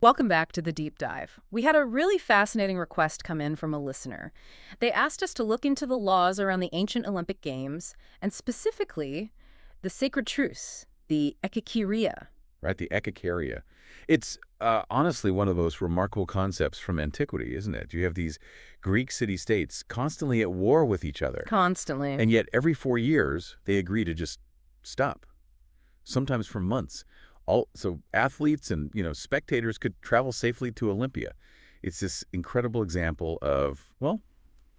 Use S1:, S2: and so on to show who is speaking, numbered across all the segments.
S1: Welcome back to the deep dive. We had a really fascinating request come in from a listener. They asked us to look into the laws around the ancient Olympic Games, and specifically the sacred truce, the Ekecheiria.
S2: Right? The Ekecheiria. It's honestly one of the most remarkable concepts from antiquity, isn't it? You have these Greek city-states constantly at war with each other,
S1: Constantly.
S2: and yet every 4 years they agree to just stop, sometimes for months. So athletes and spectators could travel safely to Olympia. It's this incredible example of, well,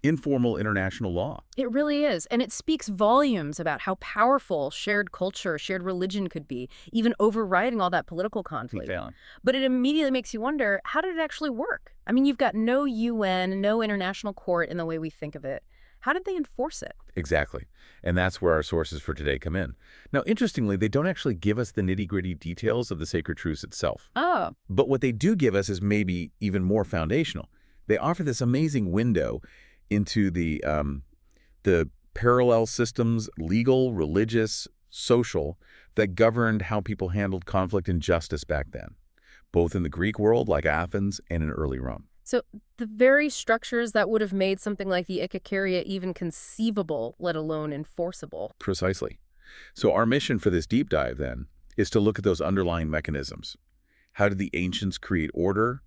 S2: informal international law.
S1: It really is. And it speaks volumes about how powerful shared culture, shared religion could be, even overriding all that political conflict.
S2: Failing.
S1: But it immediately makes you wonder, how did it actually work? I mean, you've got no UN, no international court in the way we think of it. How did they enforce it?
S2: Exactly. And that's where our sources for today come in. Now, interestingly, they don't actually give us the nitty-gritty details of the sacred truce itself.
S1: Oh,
S2: But what they do give us is maybe even more foundational. They offer this amazing window into the parallel systems, legal, religious, social, that governed how people handled conflict and justice back then, both in the Greek world, like Athens, and in early Rome.
S1: so the very structures that would have made something like the Ekecheiria even conceivable, let alone enforceable.
S2: Precisely. So our mission for this deep dive, then, is to look at those underlying mechanisms. How did the ancients create order,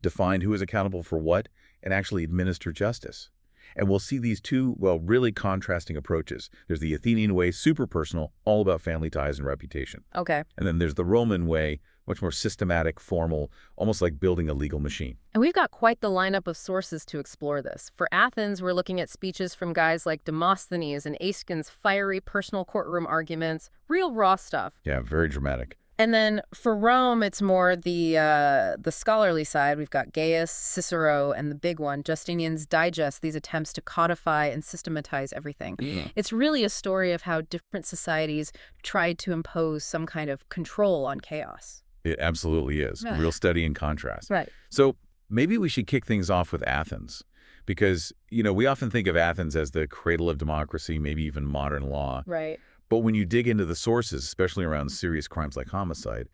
S2: define who is accountable for what, and actually administer justice? And we'll see these two, well, really contrasting approaches. There's the Athenian way, super personal, all about family ties and reputation.
S1: Okay.
S2: And then there's the Roman way, much more systematic, formal, almost like building a legal machine.
S1: And we've got quite the lineup of sources to explore this. For Athens, we're looking at speeches from guys like Demosthenes and Aeschines' fiery personal courtroom arguments, real raw stuff.
S2: Yeah, very dramatic.
S1: And then for Rome, it's more the scholarly side. We've got Gaius, Cicero, and the big one, Justinian's Digest, these attempts to codify and systematize everything. It's really a story of how different societies tried to impose some kind of control on chaos.
S2: It absolutely is.
S1: Yeah.
S2: Real study in contrast.
S1: Right.
S2: So maybe we should kick things off with Athens, because, we often think of Athens as the cradle of democracy, maybe even modern law.
S1: Right.
S2: But when you dig into the sources, especially around serious crimes like homicide,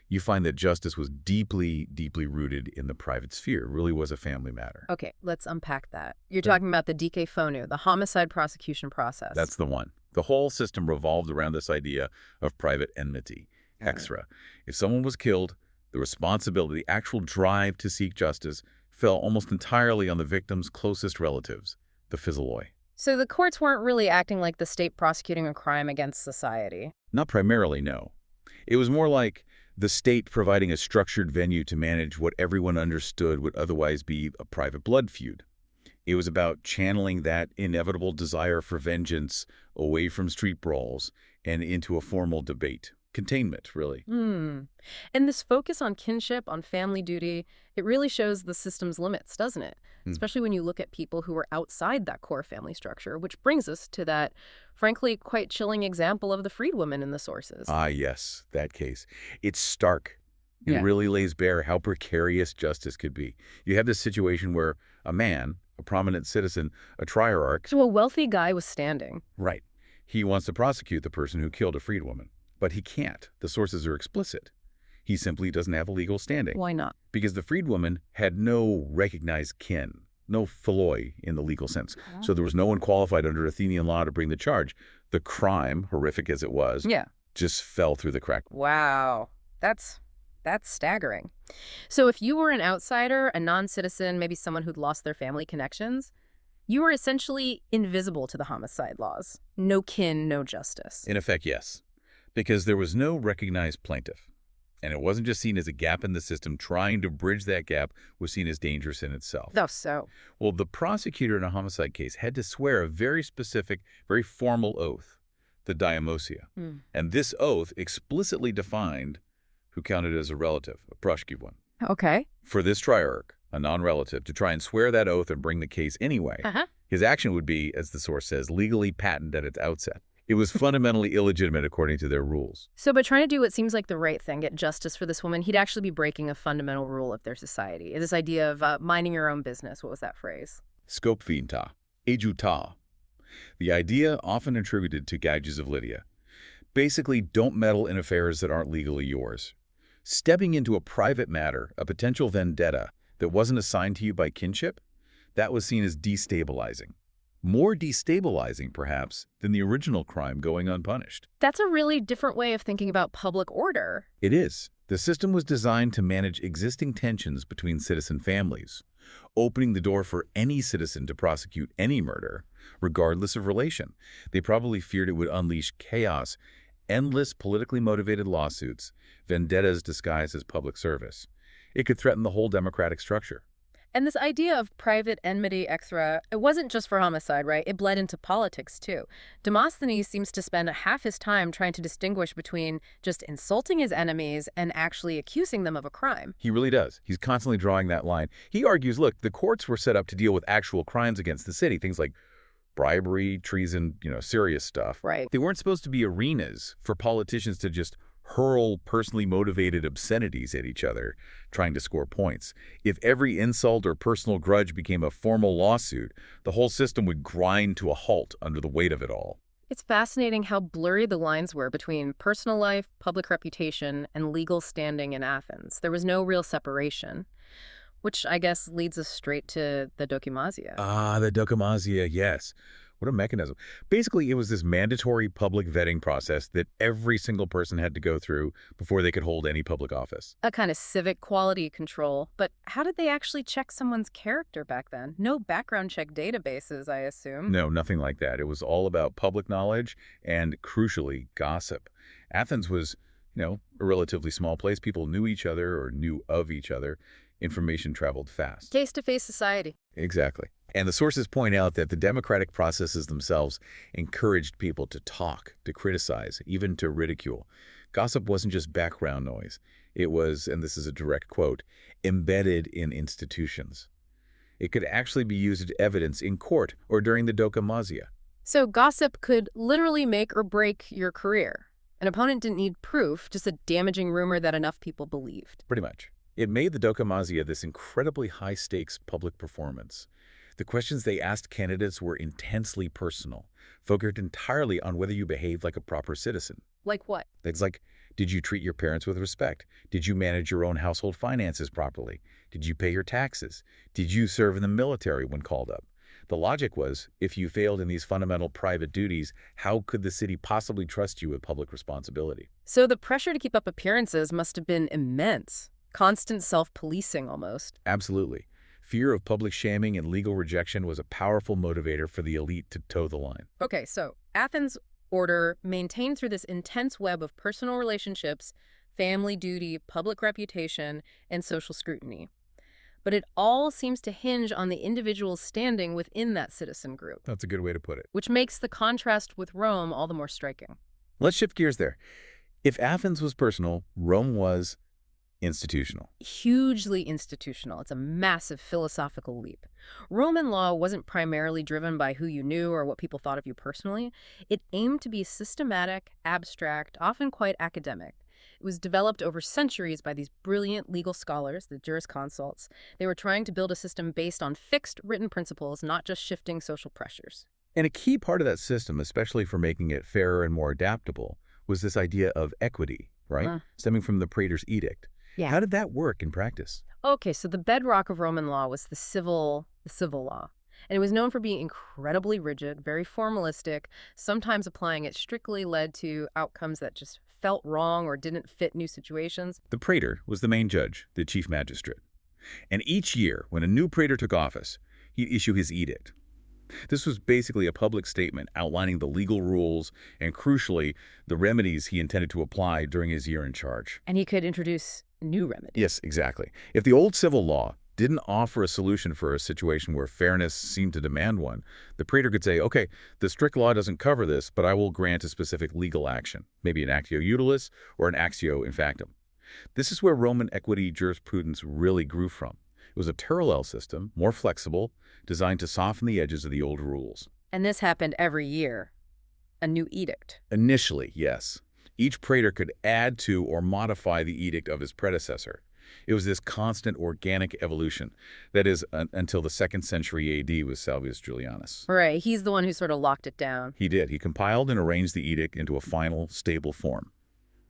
S2: you find that justice was deeply, deeply rooted in the private sphere. It really was a family matter.
S1: Okay, let's unpack that. You're talking about the dike phonu, the homicide prosecution process.
S2: That's the one. The whole system revolved around this idea of private enmity, extra. If someone was killed, the responsibility, the actual drive to seek justice, fell almost entirely on the victim's closest relatives, the physalloi.
S1: So the courts weren't really acting like the state prosecuting a crime against society.
S2: Not primarily, no. It was more like the state providing a structured venue to manage what everyone understood would otherwise be a private blood feud. It was about channeling that inevitable desire for vengeance away from street brawls and into a formal debate. Containment, really.
S1: And this focus on kinship, on family duty, it really shows the system's limits, doesn't it? Especially when you look at people who are outside that core family structure, which brings us to that, frankly, quite chilling example of the freedwoman in the sources.
S2: Ah, yes, that case. It's stark. It
S1: Yeah.
S2: really lays bare how precarious justice could be. You have this situation where a man, a prominent citizen, a triarch,
S1: So a wealthy guy was standing.
S2: right, he wants to prosecute the person who killed a freedwoman. But he can't. The sources are explicit. He simply doesn't have a legal standing.
S1: Why not?
S2: Because the freedwoman had no recognized kin, no philoi in the legal sense. So there was no one qualified under Athenian law to bring the charge. The crime, horrific as it was,
S1: Yeah.
S2: just fell through the crack.
S1: Wow. That's staggering. So if you were an outsider, a non-citizen, maybe someone who'd lost their family connections, you were essentially invisible to the homicide laws. No kin, no justice.
S2: In effect, yes. Because there was no recognized plaintiff. And it wasn't just seen as a gap in the system. Trying to bridge that gap was seen as dangerous in itself.
S1: Oh, so.
S2: Well, the prosecutor in a homicide case had to swear a very specific, very formal oath, the diamosia. And this oath explicitly defined who counted as a relative, a prosecute one.
S1: Okay.
S2: For this triarch, a non-relative, to try and swear that oath and bring the case anyway, his action would be, as the source says, legally patent at its outset. It was fundamentally illegitimate according to their rules.
S1: So by trying to do what seems like the right thing, get justice for this woman, he'd actually be breaking a fundamental rule of their society. This idea of minding your own business. What was that phrase?
S2: Scope finta, ejuta. The idea often attributed to Gyges of Lydia. Basically, don't meddle in affairs that aren't legally yours. Stepping into a private matter, a potential vendetta that wasn't assigned to you by kinship, that was seen as destabilizing. More destabilizing, perhaps, than the original crime going unpunished.
S1: That's a really different way of thinking about public order.
S2: It is. The system was designed to manage existing tensions between citizen families, opening the door for any citizen to prosecute any murder, regardless of relation. They probably feared it would unleash chaos, endless politically motivated lawsuits, vendettas disguised as public service. It could threaten the whole democratic structure.
S1: And this idea of private enmity, etc., it wasn't just for homicide, right? It bled into politics, too. Demosthenes seems to spend half his time trying to distinguish between just insulting his enemies and actually accusing them of a crime.
S2: He really does. He's constantly drawing that line. He argues, look, the courts were set up to deal with actual crimes against the city, things like bribery, treason, serious stuff.
S1: Right.
S2: They weren't supposed to be arenas for politicians to just hurl personally motivated obscenities at each other, trying to score points. If every insult or personal grudge became a formal lawsuit, the whole system would grind to a halt under the weight of it all.
S1: It's fascinating how blurry the lines were between personal life, public reputation, and legal standing in Athens. There was no real separation, which I guess leads us straight to the dokimasia.
S2: Ah, the dokimasia, yes. What a mechanism. Basically, it was this mandatory public vetting process that every single person had to go through before they could hold any public office.
S1: A kind of civic quality control. But how did they actually check someone's character back then? No background check databases, I assume.
S2: No, nothing like that. It was all about public knowledge and, crucially, gossip. Athens was, a relatively small place. People knew each other or knew of each other. Information traveled fast.
S1: Face-to-face society.
S2: Exactly. And the sources point out that the democratic processes themselves encouraged people to talk, to criticize, even to ridicule. Gossip wasn't just background noise. It was, and this is a direct quote, embedded in institutions. It could actually be used as evidence in court or during the dokimasia.
S1: So gossip could literally make or break your career. An opponent didn't need proof, just a damaging rumor that enough people believed.
S2: Pretty much. It made the dokimasia this incredibly high-stakes public performance. The questions they asked candidates were intensely personal, focused entirely on whether you behaved like a proper citizen.
S1: Like what?
S2: Things like, did you treat your parents with respect? Did you manage your own household finances properly? Did you pay your taxes? Did you serve in the military when called up? The logic was, if you failed in these fundamental private duties, how could the city possibly trust you with public responsibility?
S1: So the pressure to keep up appearances must have been immense. Constant self-policing almost.
S2: Absolutely. Fear of public shaming and legal rejection was a powerful motivator for the elite to toe the line.
S1: Okay, so Athens' order maintained through this intense web of personal relationships, family duty, public reputation, and social scrutiny. But it all seems to hinge on the individual's standing within that citizen group.
S2: That's a good way to put it.
S1: Which makes the contrast with Rome all the more striking.
S2: Let's shift gears there. If Athens was personal, Rome was institutional.
S1: Hugely institutional. It's a massive philosophical leap. Roman law wasn't primarily driven by who you knew or what people thought of you personally. It aimed to be systematic, abstract, often quite academic. It was developed over centuries by these brilliant legal scholars, the jurisconsults. They were trying to build a system based on fixed written principles, not just shifting social pressures.
S2: And a key part of that system, especially for making it fairer and more adaptable, was this idea of equity, right? Stemming from the praetor's edict.
S1: Yeah.
S2: How did that work in practice?
S1: Okay, so the bedrock of Roman law was the civil law. And it was known for being incredibly rigid, very formalistic. Sometimes applying it strictly led to outcomes that just felt wrong or didn't fit new situations.
S2: The praetor was the main judge, the chief magistrate. And each year, when a new praetor took office, he'd issue his edict. This was basically a public statement outlining the legal rules and, crucially, the remedies he intended to apply during his year in charge.
S1: And he could introduce new remedies.
S2: Yes, exactly. If the old civil law didn't offer a solution for a situation where fairness seemed to demand one, the praetor could say, okay, the strict law doesn't cover this, but I will grant a specific legal action, maybe an actio utilis or an actio in factum. This is where Roman equity jurisprudence really grew from. It was a parallel system, more flexible, designed to soften the edges of the old rules.
S1: And this happened every year. A new edict.
S2: Initially, yes. Each praetor could add to or modify the edict of his predecessor. It was this constant organic evolution. That is, until the 2nd century AD with Salvius Julianus.
S1: Right, he's the one who sort of locked it down.
S2: He did. He compiled and arranged the edict into a final, stable form.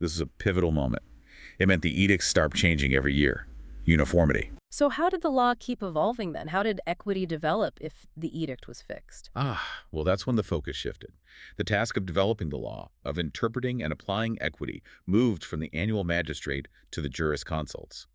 S2: This is a pivotal moment. It meant the edicts stopped changing every year. Uniformity.
S1: So how did the law keep evolving then? How did equity develop if the edict was fixed?
S2: Well, that's when the focus shifted. The task of developing the law, of interpreting and applying equity, moved from the annual magistrate to the jurisconsults.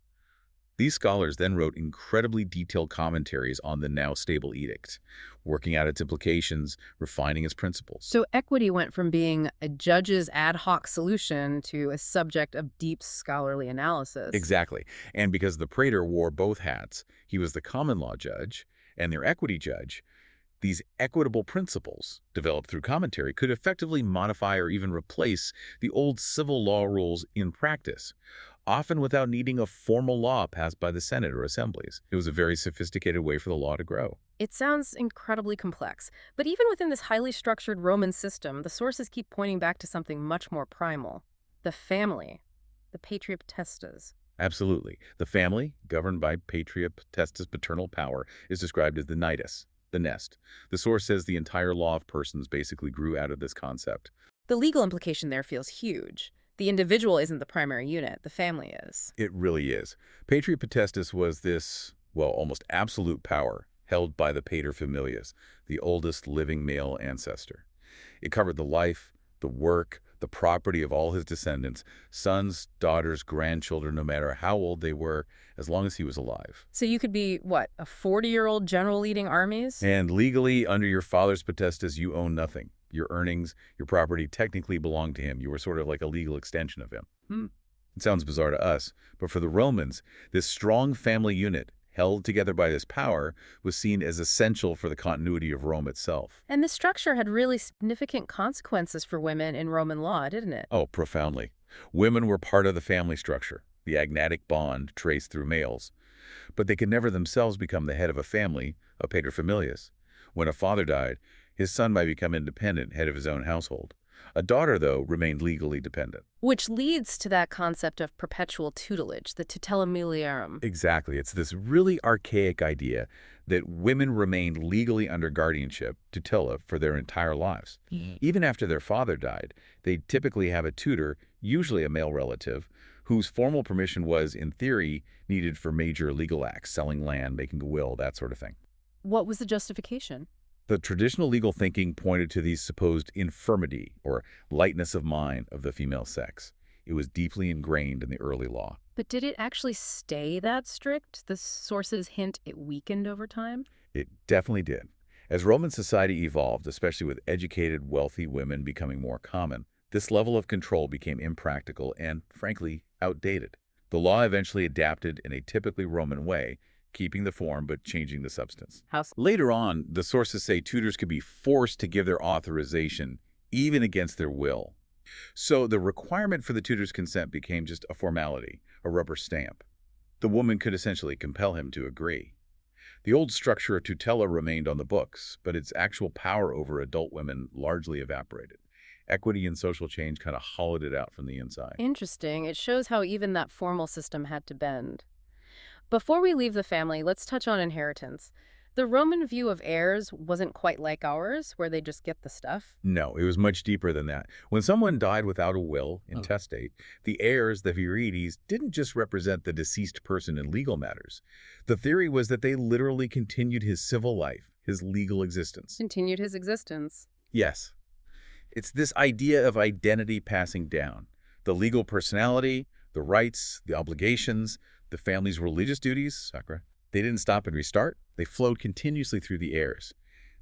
S2: These scholars then wrote incredibly detailed commentaries on the now stable edict, working out its implications, refining its principles.
S1: So equity went from being a judge's ad hoc solution to a subject of deep scholarly analysis.
S2: Exactly. And because the praetor wore both hats, he was the common law judge and their equity judge, these equitable principles, developed through commentary, could effectively modify or even replace the old civil law rules in practice, often without needing a formal law passed by the Senate or assemblies. It was a very sophisticated way for the law to grow.
S1: It sounds incredibly complex, but even within this highly structured Roman system, the sources keep pointing back to something much more primal. The family, the patria potestas.
S2: Absolutely. The family, governed by patria potestas paternal power, is described as the nidus, the nest. The source says the entire law of persons basically grew out of this concept.
S1: The legal implication there feels huge. The individual isn't the primary unit, the family is.
S2: It really is. Patria potestas was this, well, almost absolute power held by the pater familias, the oldest living male ancestor. It covered the life, the work, the property of all his descendants, sons, daughters, grandchildren, no matter how old they were, as long as he was alive.
S1: So you could be, what, a 40-year-old general leading armies?
S2: And legally, under your father's potestas, you own nothing. Your earnings, your property technically belonged to him. You were sort of like a legal extension of him. It sounds bizarre to us, but for the Romans, this strong family unit, held together by this power, was seen as essential for the continuity of Rome itself.
S1: And this structure had really significant consequences for women in Roman law, didn't it?
S2: Oh, profoundly. Women were part of the family structure, the agnatic bond traced through males. But they could never themselves become the head of a family, a paterfamilias. When a father died, his son might become independent, head of his own household. A daughter, though, remained legally dependent.
S1: Which leads to that concept of perpetual tutelage, the tutela miliarum.
S2: Exactly. It's this really archaic idea that women remained legally under guardianship, tutela, for their entire lives. Even after their father died, they'd typically have a tutor, usually a male relative, whose formal permission was, in theory, needed for major legal acts, selling land, making a will, that sort of thing.
S1: What was the justification?
S2: The traditional legal thinking pointed to the supposed infirmity or lightness of mind of the female sex. It was deeply ingrained in the early law.
S1: But did it actually stay that strict? The sources hint it weakened over time?
S2: It definitely did. As Roman society evolved, especially with educated, wealthy women becoming more common, this level of control became impractical and, frankly, outdated. The law eventually adapted in a typically Roman way, keeping the form but changing the substance. Later on, the sources say tutors could be forced to give their authorization, even against their will. So the requirement for the tutor's consent became just a formality, a rubber stamp. The woman could essentially compel him to agree. The old structure of tutela remained on the books, but its actual power over adult women largely evaporated. Equity and social change kind of hollowed it out from the inside.
S1: Interesting. It shows how even that formal system had to bend. Before we leave the family, let's touch on inheritance. The Roman view of heirs wasn't quite like ours, where they just get the stuff.
S2: No, it was much deeper than that. When someone died without a will, intestate, the heirs, the virides, didn't just represent the deceased person in legal matters. The theory was that they literally continued his civil life, his legal existence.
S1: Continued his existence.
S2: Yes. It's this idea of identity passing down. The legal personality, the rights, the obligations, the family's religious duties, sacra, they didn't stop and restart. They flowed continuously through the heirs.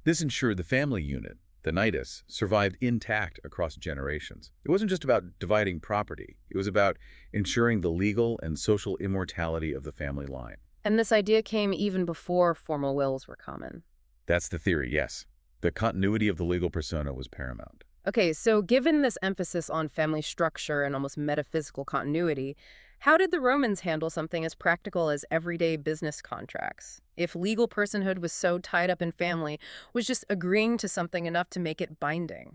S2: This ensured the family unit, the nidus, survived intact across generations. It wasn't just about dividing property. It was about ensuring the legal and social immortality of the family line.
S1: And this idea came even before formal wills were common.
S2: That's the theory, yes. The continuity of the legal persona was paramount.
S1: Okay, so given this emphasis on family structure and almost metaphysical continuity, how did the Romans handle something as practical as everyday business contracts? If legal personhood was so tied up in family, was just agreeing to something enough to make it binding?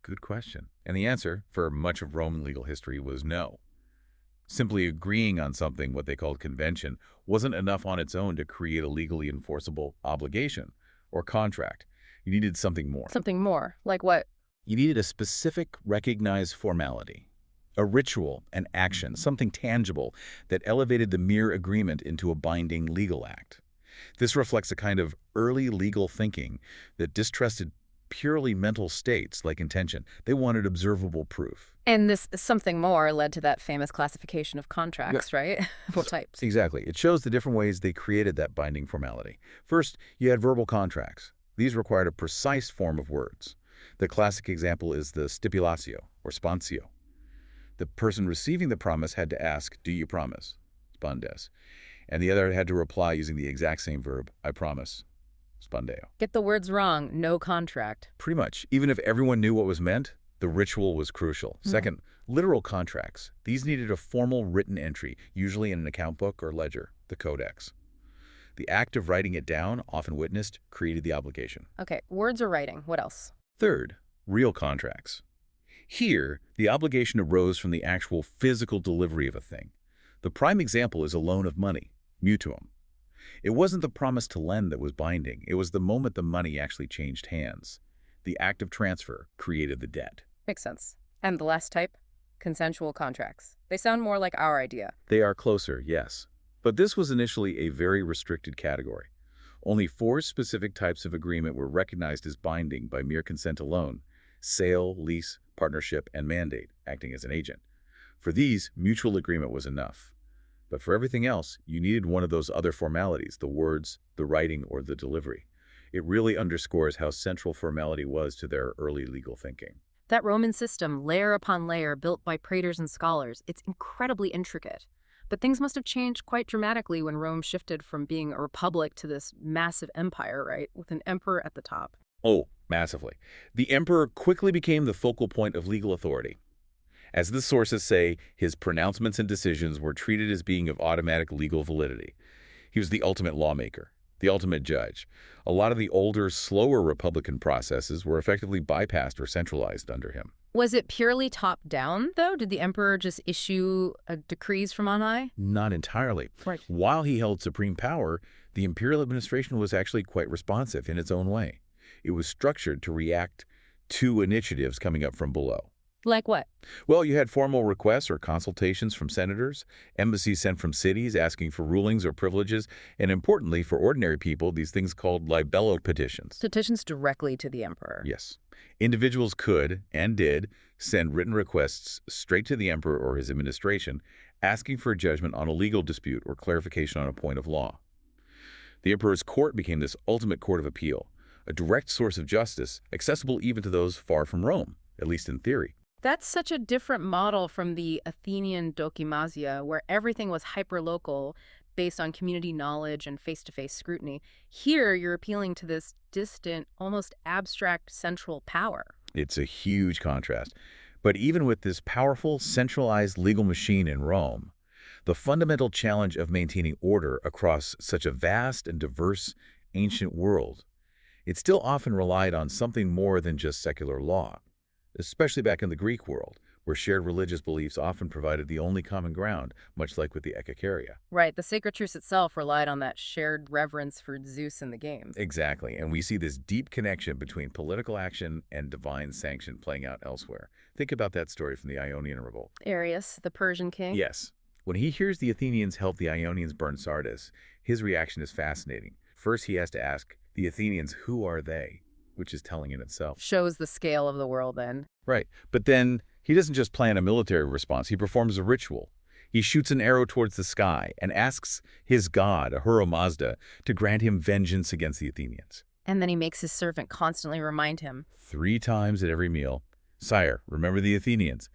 S2: Good question. And the answer, for much of Roman legal history, was no. Simply agreeing on something, what they called convention, wasn't enough on its own to create a legally enforceable obligation or contract. You needed something more.
S1: Something more? Like what?
S2: You needed a specific, recognized formality, A ritual, an action, something tangible that elevated the mere agreement into a binding legal act. This reflects a kind of early legal thinking that distrusted purely mental states like intention. They wanted observable proof.
S1: And this something more led to that famous classification of contracts, right? What types?
S2: Exactly. It shows the different ways they created that binding formality. First, you had verbal contracts. These required a precise form of words. The classic example is the stipulatio, or sponsio. The person receiving the promise had to ask, "Do you promise?" Spondes. And the other had to reply using the exact same verb, "I promise." Spondeo.
S1: Get the words wrong, no contract.
S2: Pretty much. Even if everyone knew what was meant, the ritual was crucial. Second, literal contracts. These needed a formal written entry, usually in an account book or ledger, the codex. The act of writing it down, often witnessed, created the obligation.
S1: Okay, words or writing. What else?
S2: Third, real contracts. Here, the obligation arose from the actual physical delivery of a thing. The prime example is a loan of money, mutuum. It wasn't the promise to lend that was binding. It was the moment the money actually changed hands. The act of transfer created the debt.
S1: Makes sense. And the last type? Consensual contracts. They sound more like our idea.
S2: They are closer, yes. But this was initially a very restricted category. Only 4 specific types of agreement were recognized as binding by mere consent alone: sale, lease, partnership, and mandate, acting as an agent. For these, mutual agreement was enough. But for everything else, you needed one of those other formalities, the words, the writing, or the delivery. It really underscores how central formality was to their early legal thinking.
S1: That Roman system, layer upon layer, built by praetors and scholars, it's incredibly intricate. But things must have changed quite dramatically when Rome shifted from being a republic to this massive empire, right? With an emperor at the top.
S2: Oh, massively. The emperor quickly became the focal point of legal authority. As the sources say, his pronouncements and decisions were treated as being of automatic legal validity. He was the ultimate lawmaker, the ultimate judge. A lot of the older, slower republican processes were effectively bypassed or centralized under him.
S1: Was it purely top-down, though? Did the emperor just issue decrees from on high?
S2: Not entirely.
S1: Right.
S2: While he held supreme power, the imperial administration was actually quite responsive in its own way. It was structured to react to initiatives coming up from below.
S1: Like what?
S2: Well, you had formal requests or consultations from senators, embassies sent from cities asking for rulings or privileges, and importantly, for ordinary people, these things called libello petitions.
S1: Petitions directly to the emperor.
S2: Yes. Individuals could, and did, send written requests straight to the emperor or his administration, asking for a judgment on a legal dispute or clarification on a point of law. The emperor's court became this ultimate court of appeal, a direct source of justice, accessible even to those far from Rome, at least in theory.
S1: That's such a different model from the Athenian dokimasia, where everything was hyperlocal, based on community knowledge and face-to-face scrutiny. Here, you're appealing to this distant, almost abstract central power.
S2: It's a huge contrast. But even with this powerful, centralized legal machine in Rome, the fundamental challenge of maintaining order across such a vast and diverse ancient world, it still often relied on something more than just secular law. Especially back in the Greek world, where shared religious beliefs often provided the only common ground, much like with the Ekecheiria.
S1: Right, the sacred truce itself relied on that shared reverence for Zeus in the games.
S2: Exactly, and we see this deep connection between political action and divine sanction playing out elsewhere. Think about that story from the Ionian Revolt.
S1: Arius, the Persian king?
S2: Yes. When he hears the Athenians help the Ionians burn Sardis, his reaction is fascinating. First, he has to ask the Athenians, who are they? Which is telling in itself.
S1: Shows the scale of the world then.
S2: Right. But then he doesn't just plan a military response. He performs a ritual. He shoots an arrow towards the sky and asks his god, Ahura Mazda, to grant him vengeance against the Athenians.
S1: And then he makes his servant constantly remind him.
S2: 3 times at every meal, "Sire, remember the Athenians."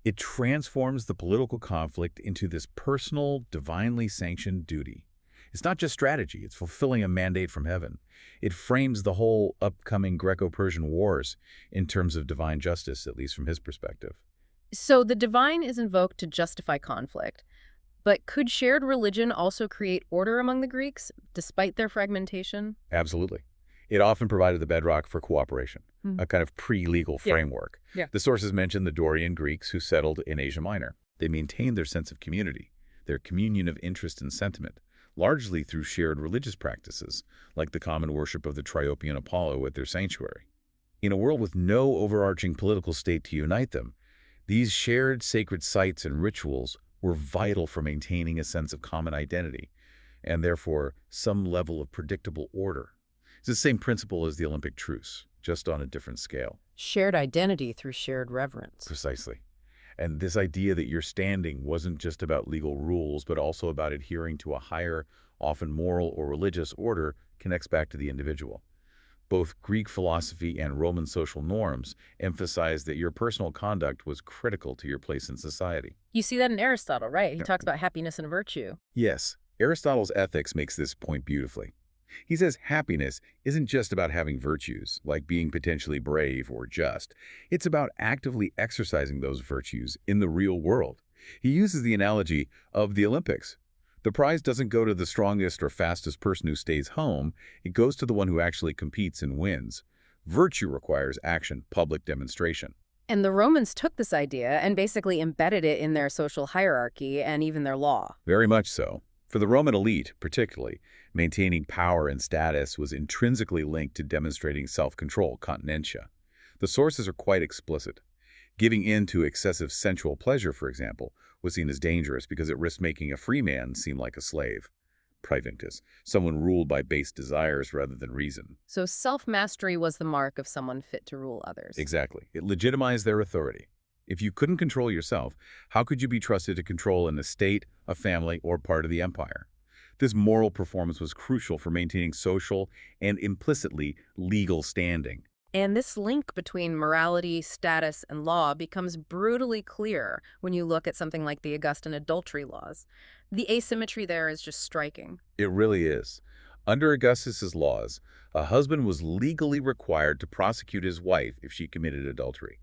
S2: It transforms the political conflict into this personal, divinely sanctioned duty. It's not just strategy, it's fulfilling a mandate from heaven. It frames the whole upcoming Greco-Persian wars in terms of divine justice, at least from his perspective.
S1: So the divine is invoked to justify conflict. But could shared religion also create order among the Greeks, despite their fragmentation?
S2: Absolutely. It often provided the bedrock for cooperation, a kind of pre-legal framework.
S1: Yeah.
S2: The sources mention the Dorian Greeks who settled in Asia Minor. They maintained their sense of community, their communion of interest and sentiment, largely through shared religious practices, like the common worship of the Triopian Apollo at their sanctuary. In a world with no overarching political state to unite them, These shared sacred sites and rituals were vital for maintaining a sense of common identity, and therefore some level of predictable order. It's the same principle as the Olympic Truce, just on a different scale.
S1: Shared identity through shared reverence.
S2: Precisely. And this idea that your standing wasn't just about legal rules, but also about adhering to a higher, often moral or religious order, connects back to the individual. Both Greek philosophy and Roman social norms emphasize that your personal conduct was critical to your place in society.
S1: You see that in Aristotle, right? He
S2: Yeah.
S1: talks about happiness and virtue.
S2: Yes, Aristotle's Ethics makes this point beautifully. He says happiness isn't just about having virtues, like being potentially brave or just. It's about actively exercising those virtues in the real world. He uses the analogy of the Olympics. The prize doesn't go to the strongest or fastest person who stays home. It goes to the one who actually competes and wins. Virtue requires action, public demonstration.
S1: And the Romans took this idea and basically embedded it in their social hierarchy and even their law.
S2: Very much so. For the Roman elite, particularly, maintaining power and status was intrinsically linked to demonstrating self-control, continentia. The sources are quite explicit. Giving in to excessive sensual pleasure, for example, was seen as dangerous because it risked making a free man seem like a slave. Praevinctus, someone ruled by base desires rather than reason.
S1: So self-mastery was the mark of someone fit to rule others.
S2: Exactly. It legitimized their authority. If you couldn't control yourself, how could you be trusted to control an estate, a family, or part of the empire? This moral performance was crucial for maintaining social and implicitly legal standing.
S1: And this link between morality, status, and law becomes brutally clear when you look at something like the Augustan adultery laws. The asymmetry there is just striking.
S2: It really is. Under Augustus's laws, a husband was legally required to prosecute his wife if she committed adultery.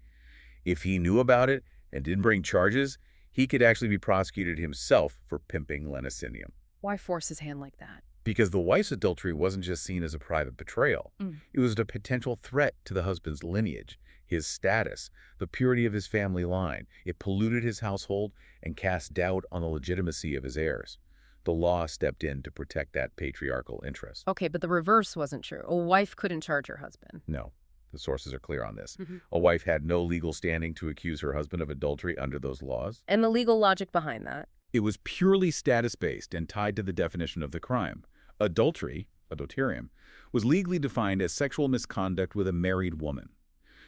S2: If he knew about it and didn't bring charges, he could actually be prosecuted himself for pimping Lenocinium.
S1: Why force his hand like that?
S2: Because the wife's adultery wasn't just seen as a private betrayal. It was a potential threat to the husband's lineage, his status, the purity of his family line. It polluted his household and cast doubt on the legitimacy of his heirs. The law stepped in to protect that patriarchal interest.
S1: Okay, but the reverse wasn't true. A wife couldn't charge her husband.
S2: No, the sources are clear on this. A wife had no legal standing to accuse her husband of adultery under those laws.
S1: And the legal logic behind that?
S2: It was purely status-based and tied to the definition of the crime. Adultery, adulterium, was legally defined as sexual misconduct with a married woman.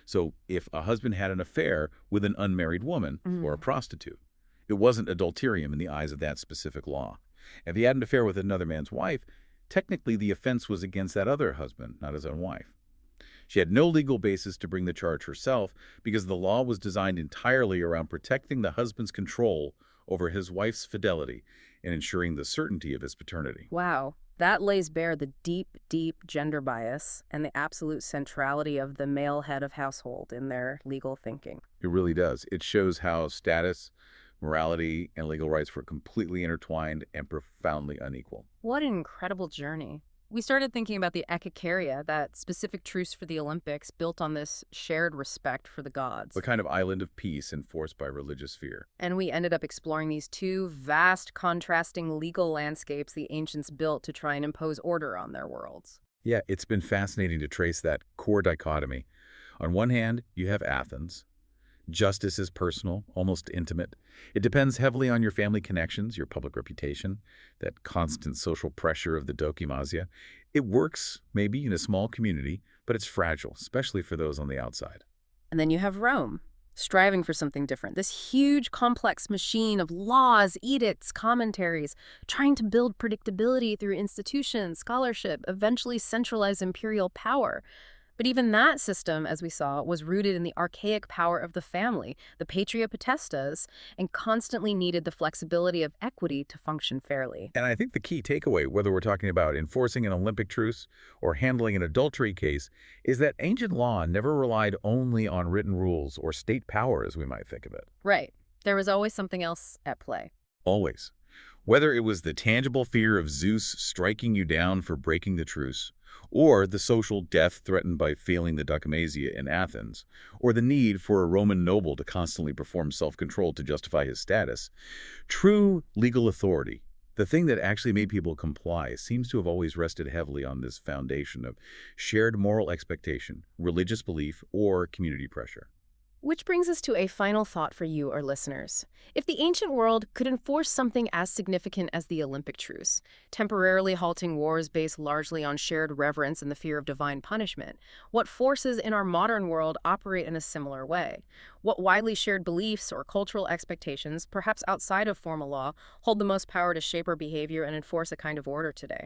S2: So if a husband had an affair with an unmarried woman or a prostitute, it wasn't adulterium in the eyes of that specific law. If he had an affair with another man's wife, technically the offense was against that other husband, not his own wife. She had no legal basis to bring the charge herself because the law was designed entirely around protecting the husband's control over his wife's fidelity and ensuring the certainty of his paternity.
S1: Wow. That lays bare the deep, deep gender bias and the absolute centrality of the male head of household in their legal thinking.
S2: It really does. It shows how status, morality, and legal rights were completely intertwined and profoundly unequal.
S1: What an incredible journey. We started thinking about the Ekecheiria, that specific truce for the Olympics built on this shared respect for the gods.
S2: A kind of island of peace enforced by religious fear.
S1: And we ended up exploring these two vast, contrasting legal landscapes the ancients built to try and impose order on their worlds.
S2: Yeah, it's been fascinating to trace that core dichotomy. On one hand, you have Athens. Justice is personal, almost intimate. It depends heavily on your family connections, your public reputation, that constant social pressure of the dokimasia. It works, maybe, in a small community, but it's fragile, especially for those on the outside.
S1: And then you have Rome, striving for something different. This huge, complex machine of laws, edicts, commentaries, trying to build predictability through institutions, scholarship, eventually centralize imperial power. But even that system, as we saw, was rooted in the archaic power of the family, the patria potestas, and constantly needed the flexibility of equity to function fairly.
S2: And I think the key takeaway, whether we're talking about enforcing an Olympic truce or handling an adultery case, is that ancient law never relied only on written rules or state power, as we might think of it.
S1: Right. There was always something else at play.
S2: Always. Whether it was the tangible fear of Zeus striking you down for breaking the truce, or the social death threatened by failing the dokimasia in Athens, or the need for a Roman noble to constantly perform self-control to justify his status, true legal authority, the thing that actually made people comply, seems to have always rested heavily on this foundation of shared moral expectation, religious belief, or community pressure.
S1: Which brings us to a final thought for you, our listeners. If the ancient world could enforce something as significant as the Olympic Truce, temporarily halting wars based largely on shared reverence and the fear of divine punishment, what forces in our modern world operate in a similar way? What widely shared beliefs or cultural expectations, perhaps outside of formal law, hold the most power to shape our behavior and enforce a kind of order today?